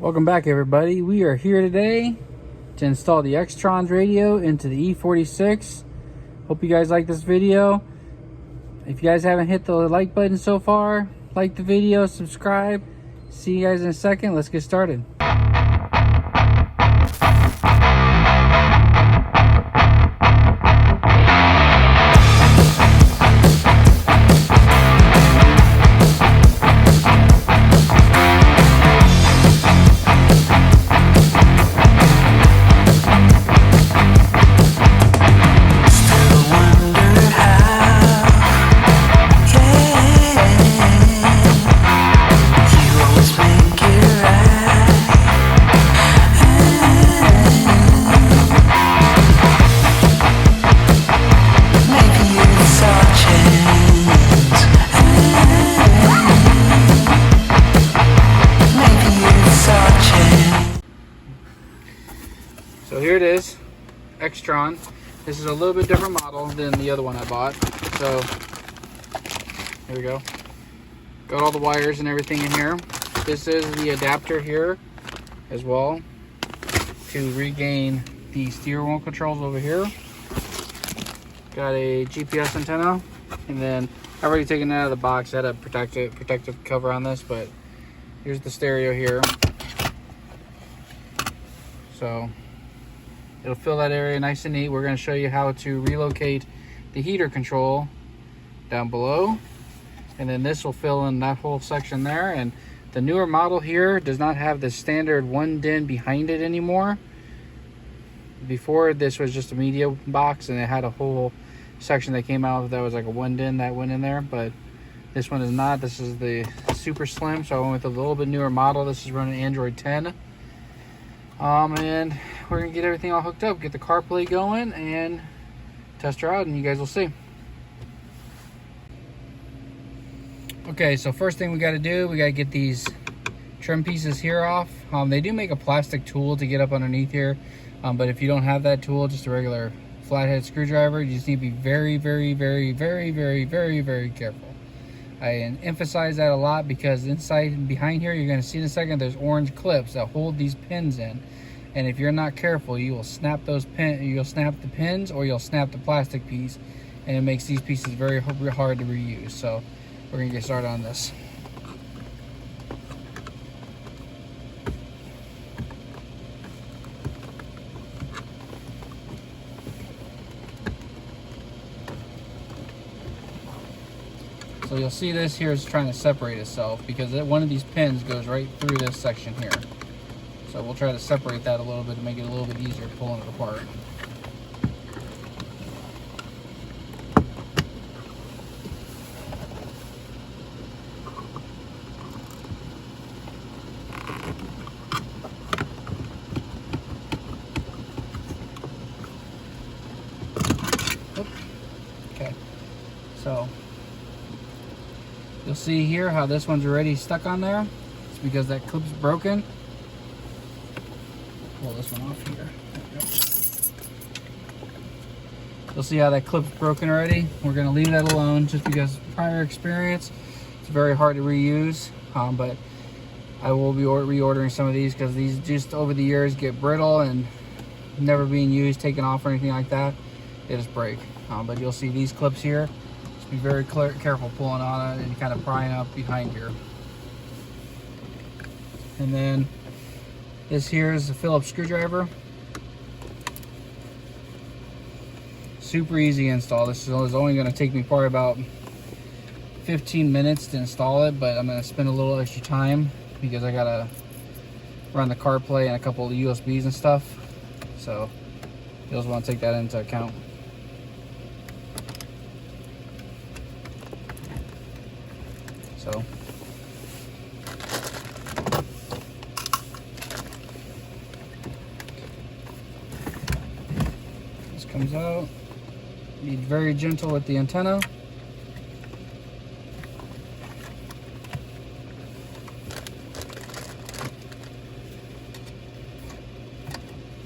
Welcome back, everybody. We are here today to install the Xtrons radio into the E46. Hope you guys like this video. If you guys haven't hit the like button so far, like the video, subscribe. See you guys in a second. Let's get started. So here it is, Xtron. This is a little bit different model than the other one I bought. So here we go. Got all the wires and everything in here. This is the adapter here as well to regain the steering wheel controls over here. Got a GPS antenna, and then I've already taken it out of the box. I had a protective cover on this, but here's the stereo here. So it'll fill that area nice and neat. We're going to show you how to relocate the heater control down below, and then this will fill in that whole section there. And the newer model here does not have the standard one DIN behind it anymore. Before, this was just a media box and it had a whole section that came out that was like a one DIN that went in there, but this one is not. This is the super slim, so I went with a little bit newer model. This is running Android 10. And we're gonna get everything all hooked up, get the CarPlay going, and test her out, and you guys will see. Okay, so first thing we got to do, we got to get these trim pieces here off. They do make a plastic tool to get up underneath here, but if you don't have that tool, just a regular flathead screwdriver, you just need to be very careful. I emphasize that a lot because inside and behind here, you're going to see in a second, there's orange clips that hold these pins in. And if you're not careful, you will snap those pins. You'll snap the pins, or you'll snap the plastic piece, and it makes these pieces very hard to reuse. So we're going to get started on this. So you'll see this here is trying to separate itself because one of these pins goes right through this section here. So we'll try to separate that a little bit to make it a little bit easier pulling it apart. Okay, so you'll see here how this one's already stuck on there. It's because that clip's broken. Pull this one off here. There we go. You'll see how that clip's broken already. We're going to leave that alone just because prior experience, it's very hard to reuse. But I will be reordering some of these because these just over the years get brittle and never being used, taken off or anything like that. They just break. But you'll see these clips here. Just be very careful pulling on it and kind of prying up behind here. And then this here is a Phillips screwdriver. Super easy install. This is only going to take me probably about 15 minutes to install it, but I'm going to spend a little extra time because I got to run the CarPlay and a couple of USBs and stuff. So you also want to take that into account. So comes out. Be very gentle with the antenna.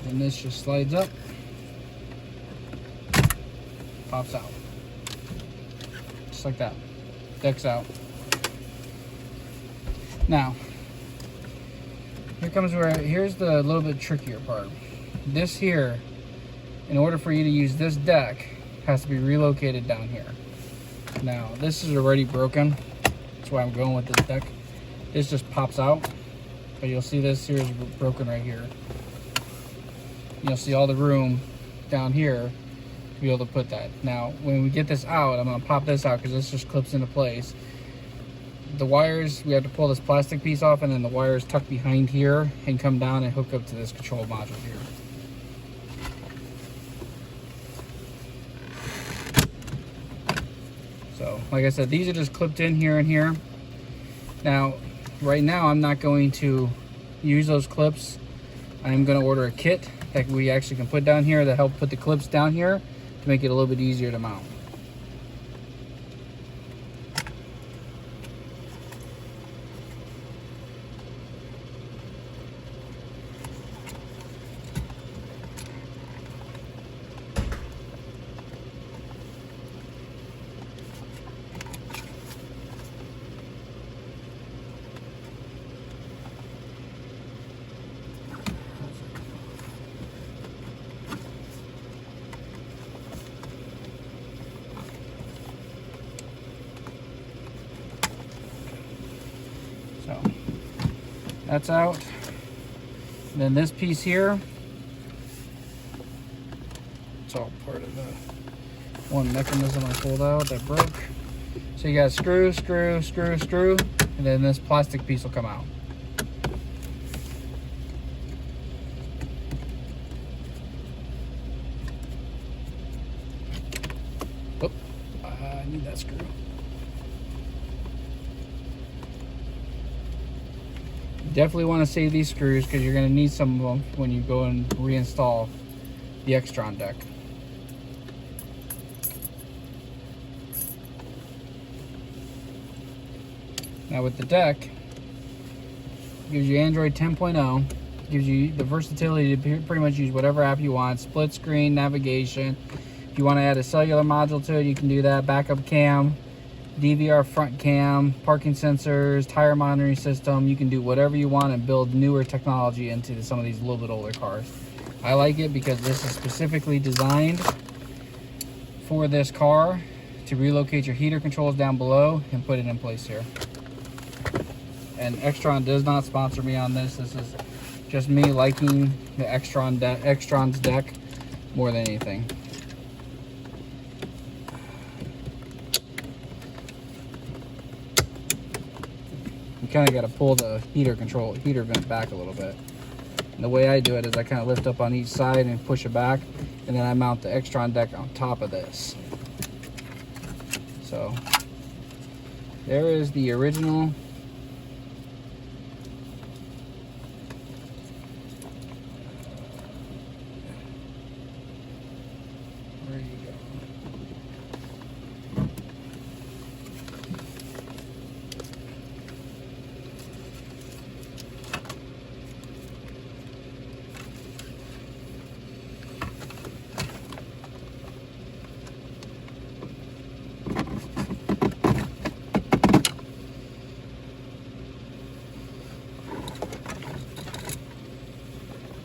And this just slides up, pops out. Just like that. Decks out. Now, here's the little bit trickier part. This here, in order for you to use this deck, has to be relocated down here. Now, this is already broken. That's why I'm going with this deck. This just pops out, but you'll see this here is broken right here. You'll see all the room down here to be able to put that. Now, when we get this out, I'm gonna pop this out because this just clips into place. The wires, we have to pull this plastic piece off, and then the wires tuck behind here and come down and hook up to this control module here. So, like I said, these are just clipped in here and here. Now, right now, I'm not going to use those clips. I'm going to order a kit that we actually can put down here that help put the clips down here to make it a little bit easier to mount. So that's out. And then this piece here, it's all part of the one mechanism I pulled out that broke. So you got screw, screw, screw, screw, and then this plastic piece will come out. Oop, I need that screw. Definitely want to save these screws because you're going to need some of them when you go and reinstall the Xtron deck. Now with the deck, it gives you Android 10.0, gives you the versatility to pretty much use whatever app you want, split screen, navigation. If you want to add a cellular module to it, you can do that, backup cam, DVR front cam, parking sensors, tire monitoring system. You can do whatever you want and build newer technology into some of these little bit older cars. I like it because this is specifically designed for this car to relocate your heater controls down below and put it in place here. And Xtron does not sponsor me on this. This is just me liking the Xtron's deck more than anything. You kind of got to pull the heater vent back a little bit. And the way I do it is I kind of lift up on each side and push it back, and then I mount the Xtron deck on top of this. So there is the original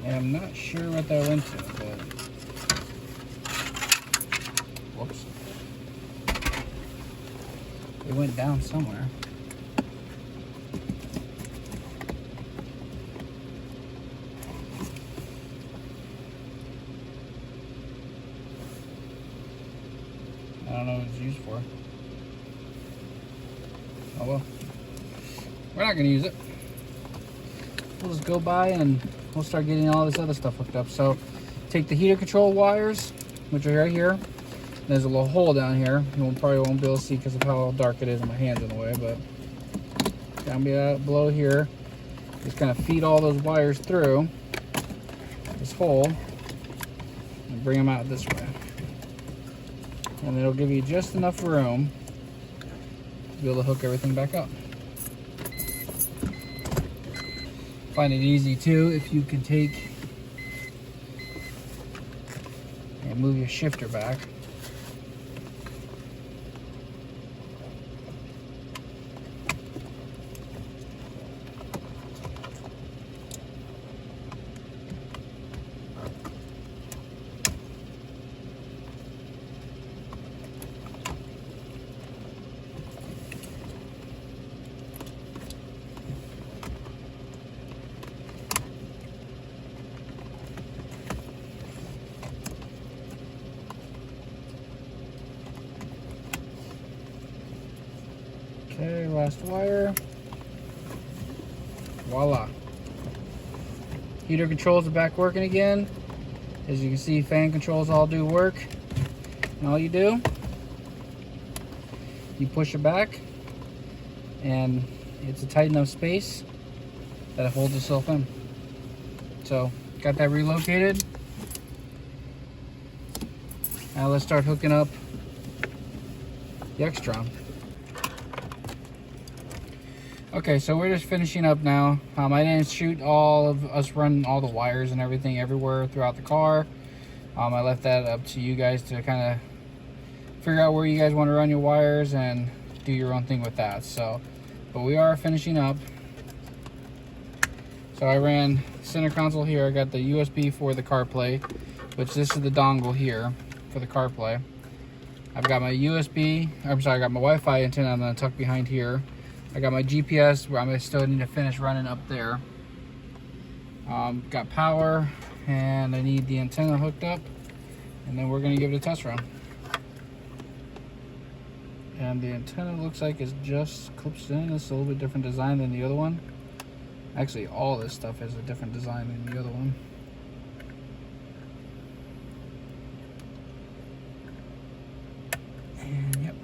I'm not sure what that went to, but whoops. It went down somewhere. I don't know what it's used for. Oh well. We're not gonna use it. We'll just go by and we'll start getting all this other stuff hooked up. So take the heater control wires, which are right here. There's a little hole down here. You probably won't be able to see because of how dark it is and my hand's in the way, but down below here, just kind of feed all those wires through this hole and bring them out this way. And it'll give you just enough room to be able to hook everything back up. Find it easy too if you can take and move your shifter back. last wire. Voila. Heater controls are back working again. As you can see, fan controls all do work. And all you do, you push it back, and it's a tight enough space that it holds itself in. So, got that relocated. Now let's start hooking up the Xtron. Okay, so we're just finishing up now. I didn't shoot all of us running all the wires and everything everywhere throughout the car. I left that up to you guys to kind of figure out where you guys want to run your wires and do your own thing with that. So, but we are finishing up. So I ran center console here. I got the USB for the CarPlay, which this is the dongle here for the CarPlay. I've got my USB, I'm sorry, I got my Wi-Fi antenna I'm going to tuck behind here. I got my GPS where I still need to finish running up there. Got power, and I need the antenna hooked up, and then we're going to give it a test run. And the antenna looks like it's just clips in. It's a little bit different design than the other one. Actually, all this stuff is a different design than the other one. And yep,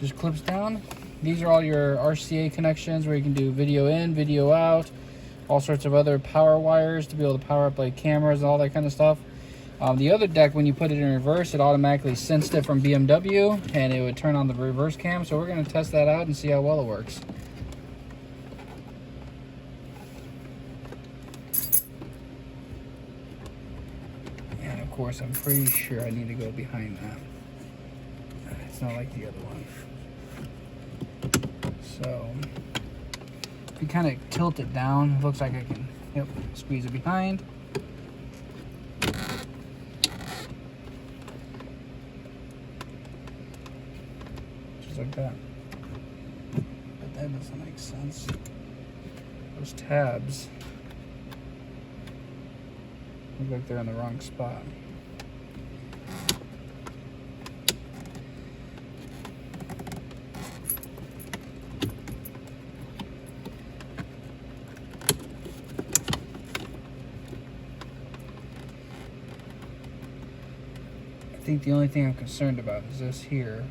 just clips down. These are all your RCA connections where you can do video in, video out, all sorts of other power wires to be able to power up like cameras and all that kind of stuff. The other deck, when you put it in reverse, it automatically sensed it from BMW and it would turn on the reverse cam. So we're going to test that out and see how well it works. And of course, I'm pretty sure I need to go behind that. It's not like the other one. So if you kind of tilt it down, it looks like I can, yep, squeeze it behind. Just like that. But that doesn't make sense. Those tabs look like they're in the wrong spot. I think the only thing I'm concerned about is this here.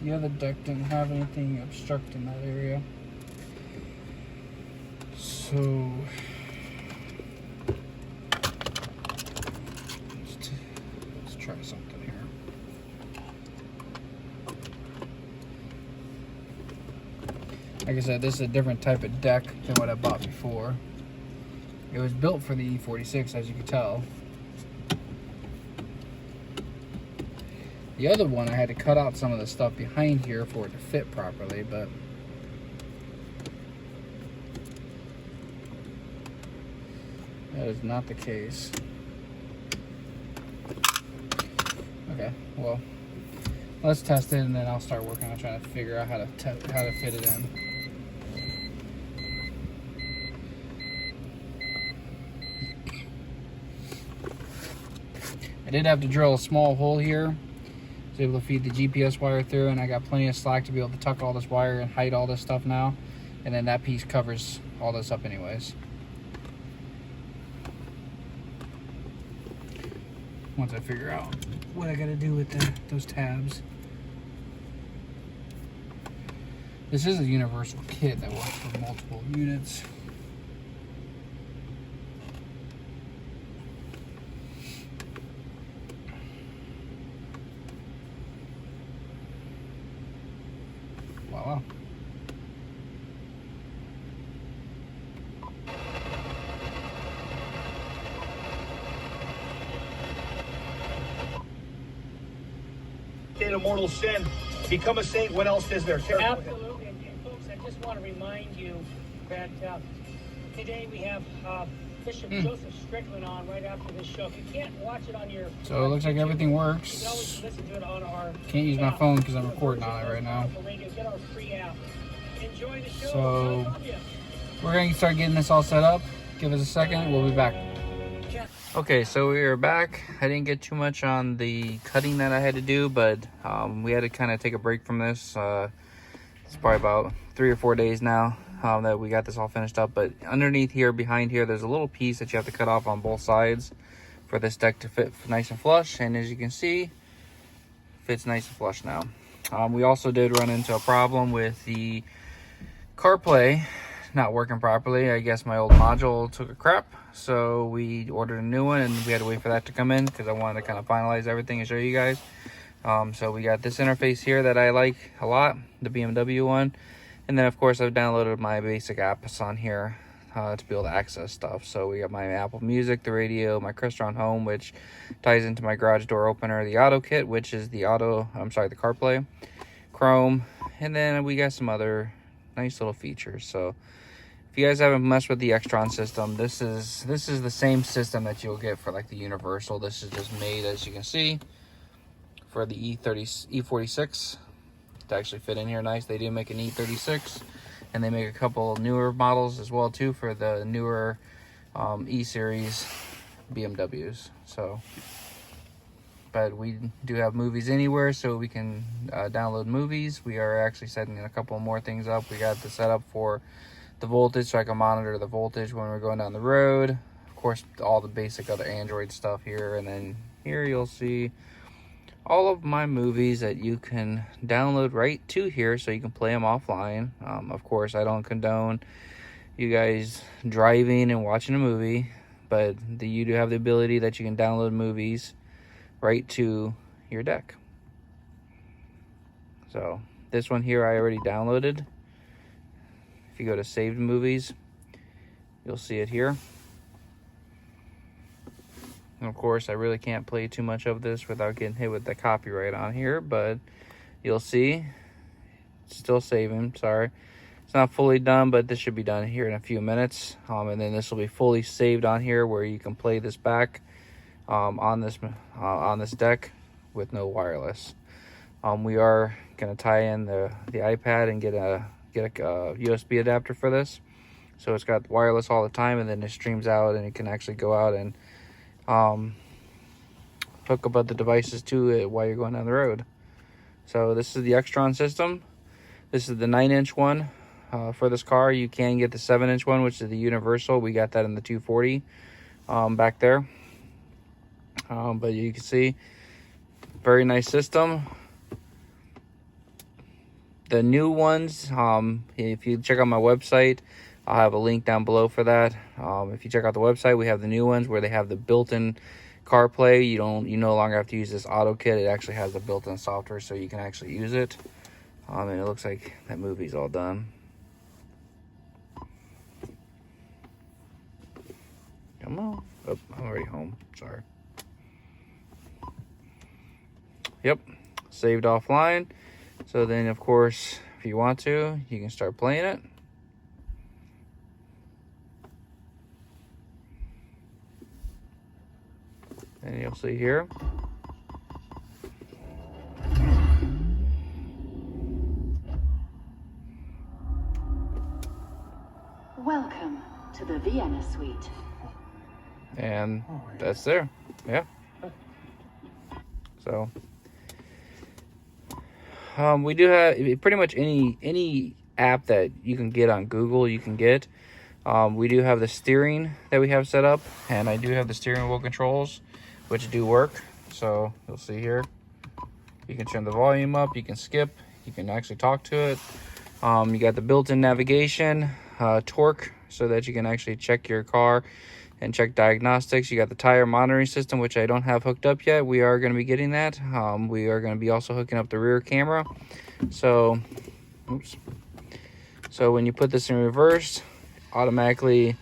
The other deck didn't have anything obstructing that area. So let's try something here. Like I said, this is a different type of deck than what I bought before. It was built for the E46, as you can tell. The other one, I had to cut out some of the stuff behind here for it to fit properly, but that is not the case. Okay, well, let's test it and then I'll start working on trying to figure out how to fit it in. I did have to drill a small hole here. Able to feed the GPS wire through, and I got plenty of slack to be able to tuck all this wire and hide all this stuff now, and then that piece covers all this up anyways. Once I figure out what I gotta do with those tabs. This is a universal kit that works for multiple units. Wow. In a mortal sin, become a saint. What else is there? Absolutely. And folks, I just want to remind you that today we have Bishop Joseph Strickland on right after this show. If you can't watch it on your... So it looks like everything works. You can always listen to it on our... Can't use my phone because I'm recording on it right now. Get our free app. Enjoy the show. So we're going to start getting this all set up. Give us a second. We'll be back. Okay, so we are back. I didn't get too much on the cutting that I had to do, but we had to kind of take a break from this. It's probably about 3 or 4 days now that we got this all finished up. But underneath here, behind here, there's a little piece that you have to cut off on both sides for this deck to fit nice and flush. And as you can see, fits nice and flush now. We also did run into a problem with the CarPlay not working properly. I guess my old module took a crap, so we ordered a new one, and we had to wait for that to come in because I wanted to kind of finalize everything and show you guys. So we got this interface here that I like a lot, the BMW one, and then of course I've downloaded my basic apps on here to be able to access stuff. So we got my Apple Music, the radio, my Xtron Home, which ties into my garage door opener, the auto kit, which is the CarPlay, Chrome, and then we got some other nice little features. So if you guys haven't messed with the Xtron system, this is the same system that you'll get for like the Universal. This is just made, as you can see, for the E46 to actually fit in here nice. They do make an E36, and they make a couple newer models as well too for the newer E-series BMWs. So, but we do have movies anywhere, so we can download movies. We are actually setting a couple more things up. We got the setup for the voltage, so I can monitor the voltage when we're going down the road. Of course, all the basic other Android stuff here, and then here you'll see all of my movies that you can download right to here, so you can play them offline. Of course, I don't condone you guys driving and watching a movie, but you do have the ability that you can download movies right to your deck. So this one here I already downloaded. If you go to saved movies, you'll see it here. And of course, I really can't play too much of this without getting hit with the copyright on here, but you'll see it's still saving. Sorry, it's not fully done, but this should be done here in a few minutes. And then this will be fully saved on here, where you can play this back on this deck with no wireless. We are gonna tie in the iPad and get a USB adapter for this, so it's got wireless all the time, and then it streams out, and it can actually go out and hook up other devices to it while you're going down the road. So this is the Xtron system. This is the 9-inch one for this car. You can get the 7-inch one, which is the Universal. We got that in the 240 back there. But you can see, very nice system. The new ones, if you check out my website, I'll have a link down below for that. If you check out the website, we have the new ones where they have the built-in CarPlay. You no longer have to use this auto kit. It actually has the built-in software, so you can actually use it. And it looks like that movie's all done. Come on. Oh, I'm already home. Sorry. Yep, saved offline. So then, of course, if you want to, you can start playing it. And you'll see here. Welcome to the Vienna Suite. And that's there. Yeah. So we do have pretty much any app that you can get on Google, you can get. We do have the steering that we have set up, and I do have the steering wheel controls, which do work. So you'll see here, you can turn the volume up, you can skip, you can actually talk to it. You got the built-in navigation, torque, so that you can actually check your car and check diagnostics. You got the tire monitoring system, which I don't have hooked up yet. We are going to be getting that. We are going to be also hooking up the rear camera. So, oops. So when you put this in reverse, automatically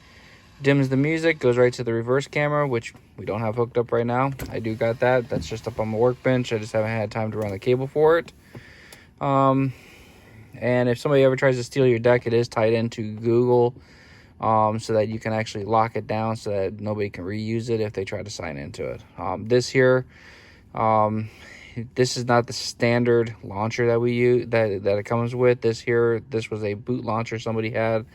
dims the music, goes right to the reverse camera, which we don't have hooked up right now. I do got that. That's just up on my workbench. I just haven't had time to run the cable for it. And if somebody ever tries to steal your deck, it is tied into Google, so that you can actually lock it down so that nobody can reuse it if they try to sign into it. This here, this is not the standard launcher that we use, that it comes with. This was a boot launcher somebody had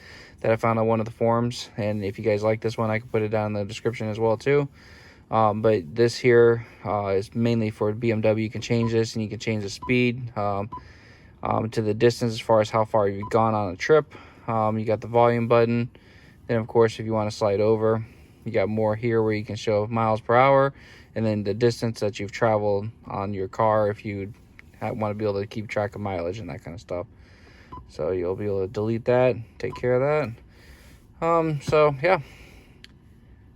that I found on one of the forums, and if you guys like this one, I can put it down in the description as well too. But this here is mainly for BMW. You can change this, and you can change the speed to the distance as far as how far you've gone on a trip. You got the volume button. Then, of course, if you want to slide over, you got more here where you can show miles per hour, and then the distance that you've traveled on your car if you want to be able to keep track of mileage and that kind of stuff. So you'll be able to delete that, take care of that. So yeah,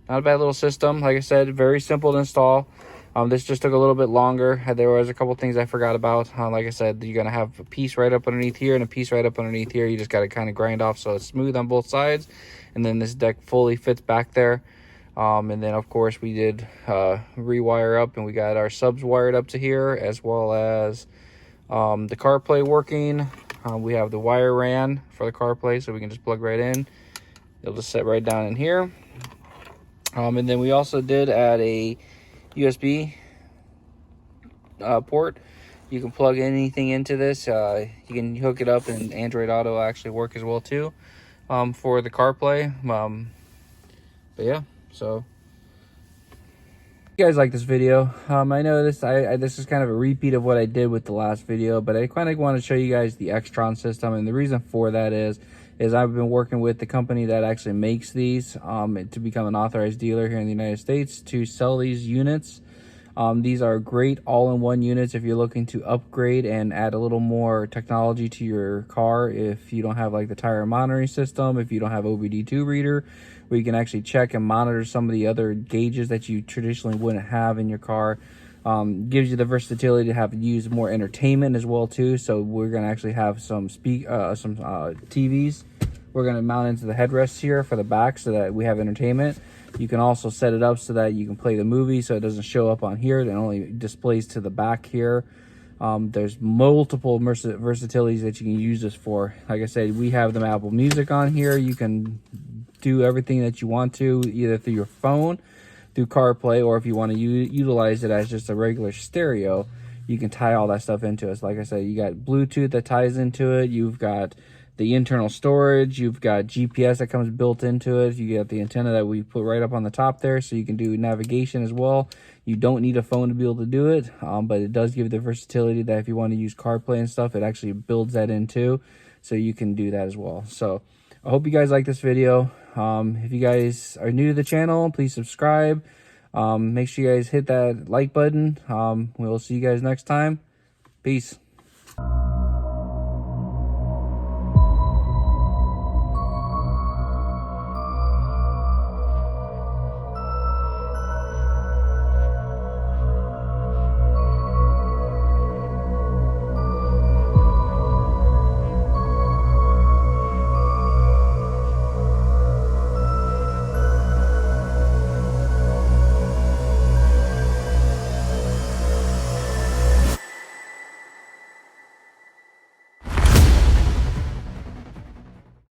not a bad little system. Like I said, very simple to install. This just took a little bit longer. There was a couple things I forgot about. Like I said, you're gonna have a piece right up underneath here and a piece right up underneath here. You just got to kind of grind off so it's smooth on both sides, and then this deck fully fits back there. And then of course we did rewire up, and we got our subs wired up to here, as well as the CarPlay working. We have the wire ran for the CarPlay, so we can just plug right in. It'll just set right down in here. And then we also did add a USB port. You can plug anything into this. You can hook it up, and Android Auto will actually work as well too for the CarPlay. But yeah, so if you guys like this video, I know this this is kind of a repeat of what I did with the last video, but I kind of want to show you guys the Xtron system, and the reason for that is I've been working with the company that actually makes these to become an authorized dealer here in the United States to sell these units. These are great all-in-one units if you're looking to upgrade and add a little more technology to your car. If you don't have like the tire monitoring system, if you don't have OBD2 reader, where you can actually check and monitor some of the other gauges that you traditionally wouldn't have in your car. Gives you the versatility to have use more entertainment as well too. So we're gonna actually have some TVs. We're gonna mount into the headrests here for the back so that we have entertainment. You can also set it up so that you can play the movie, so it doesn't show up on here. It only displays to the back here. There's multiple versatilities that you can use this for. Like I said, we have the Apple Music on here. You can do everything that you want to, either through your phone, through CarPlay, or if you want to utilize it as just a regular stereo, you can tie all that stuff into it. So like I said, you got Bluetooth that ties into it. You've got the internal storage. You've got GPS that comes built into it. You got the antenna that we put right up on the top there, so you can do navigation as well. You don't need a phone to be able to do it, but it does give you the versatility that if you want to use CarPlay and stuff, it actually builds that in too, so you can do that as well. So I hope you guys like this video. If you guys are new to the channel, please subscribe. Make sure you guys hit that like button. We'll see you guys next time. Peace.